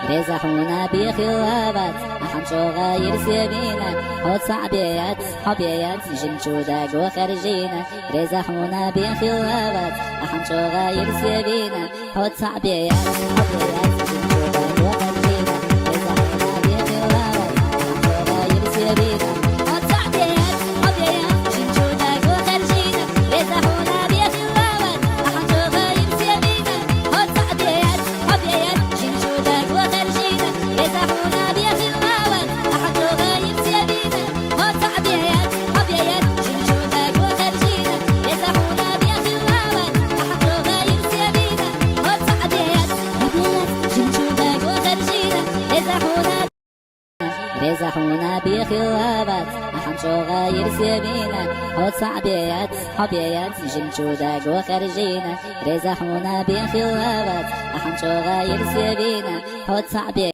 رزحونا بخلافات أحمشو غير سبينا هوت صعبيات حبيات جنشو داقو خرجينا رزحونا بخلافات أحمشو غير سبينا هوت صعبيات حبيات جنشو داقو خرجينا رزحونا بخلافات أحمشو غير سبينا هوت صعبيات حبيات جنشو داقو خرجينا رزحونا بخلافات أحمشو غير سبينا هوت صعبيات حبيات جنشو داقو خرجينا رزحونا بخلافات أحمشو غير سبينا هوت صعبيات حبيات جنشو داقو خرجينا رزحونا بخلافات أحمشو غير سبينا هوت صعبيات حبيات جنشو داقو خرجينا رزحونا رزحونا بخلافات أحمشو غير سبينا هوت صعبيات حبيات جنشو داقو خرجينا رزحونا بخلافات أحمشو غير سبينا هوت صعبيات